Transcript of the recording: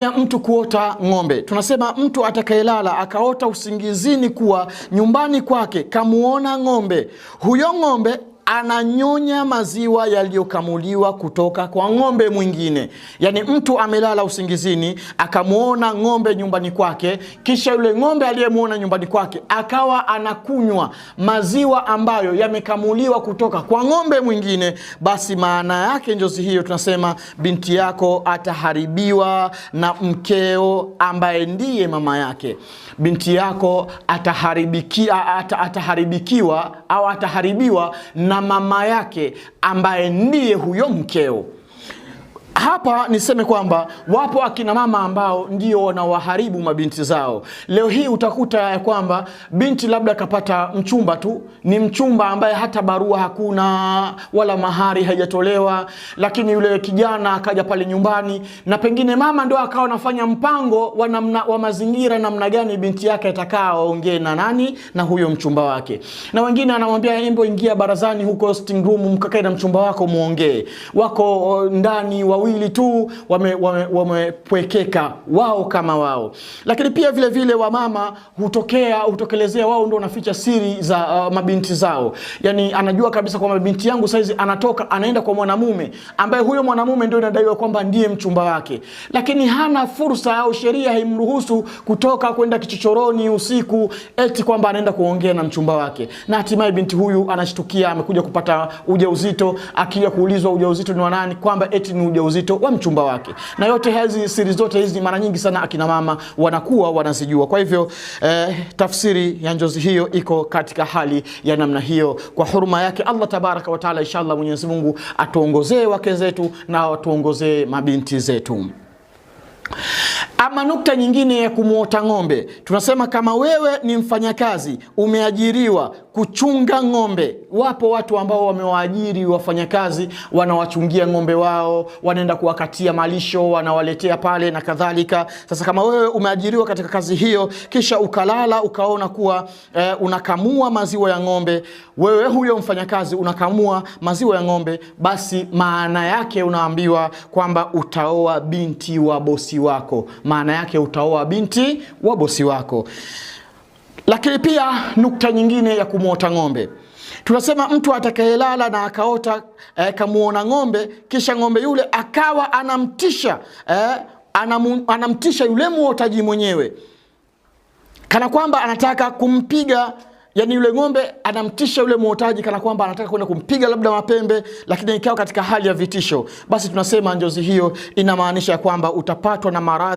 Ya mtu kuota ng'ombe. Tunasema mtu atakayelala akaota usingizini kuwa nyumbani kwake kamuona ng'ombe, huyo ng'ombe ananyonya maziwa yaliyokamuliwa kutoka kwa ng'ombe mwingine. Yani mtu amelala usingizini akamuona ng'ombe nyumbani kwake, kisha yule ng'ombe aliyemuona nyumbani kwake akawa anakunywa maziwa ambayo yamekamuliwa kutoka kwa ng'ombe mwingine, basi maana yake njozi hiyo tunasema binti yako ataharibiwa na mkeo ambaye ndiye mama yake. Binti yako ataharibiwa na mama yake ambaye ndiye huyo mkeo. Hapa niseme kwamba wapo akina mama ambao ndio wanawaharibu mabinti zao. Leo hii utakuta ya kwamba binti labda kapata mchumba tu, ni mchumba ambaye hata barua hakuna wala mahari haijatolewa, lakini yule kijana akaja pale nyumbani na pengine mama ndio akawa anafanya mpango wa mazingira namna gani binti yake atakaa aongee na nani, na huyo mchumba wake. Na wengine anamwambia hebu ingia barazani huko sitting room mkakae na mchumba wako muongee. Wako ndani wawili tu wamepwekeka wao kama wao. Lakini pia vile vile wamama hutokelezea wao ndio wanaficha siri za mabinti zao. Yani anajua kabisa kwamba binti yangu saizi anatoka anaenda kwa mwanamume ambaye huyo mwanamume ndio inadaiwa kwamba ndiye mchumba wake, lakini hana fursa au sheria haimruhusu kutoka kwenda kichochoroni usiku eti kwamba anaenda kuongea na mchumba wake. Na hatimaye binti huyu anashtukia amekuja kupata ujauzito, akija kuulizwa ujauzito ni wa nani, kwamba eti ni ujauzito wa mchumba wake. Na yote hizi siri zote hizi mara nyingi sana akina mama wanakuwa wanazijua. Kwa hivyo tafsiri ya njozi hiyo iko katika hali ya namna hiyo. Kwa huruma yake Allah tabaraka wa taala, inshallah Mwenyezi Mungu atuongozee wake zetu na atuongozee mabinti zetu. Ama nukta nyingine ya kumuota ng'ombe, tunasema kama wewe ni mfanyakazi umeajiriwa kuchunga ng'ombe. Wapo watu ambao wamewaajiri wafanyakazi, wanawachungia ng'ombe wao, wanaenda kuwakatia malisho, wanawaletea pale na kadhalika. Sasa kama wewe umeajiriwa katika kazi hiyo, kisha ukalala ukaona kuwa unakamua maziwa ya ng'ombe, wewe huyo mfanyakazi unakamua maziwa ya ng'ombe, basi maana yake unaambiwa kwamba utaoa binti wa bosi wako. Maana yake utaoa binti wa bosi wako. Lakini pia nukta nyingine ya kumuota ng'ombe, tunasema mtu atakayelala na akaota kamuona ng'ombe, kisha ng'ombe yule akawa anamtisha yule muotaji mwenyewe, kana kwamba anataka kumpiga. Yani yule ng'ombe anamtisha yule muotaji kana kwamba anataka kwenda kumpiga labda mapembe, lakini ikawa katika hali ya vitisho, basi tunasema njozi hiyo inamaanisha kwamba utapatwa na maradhi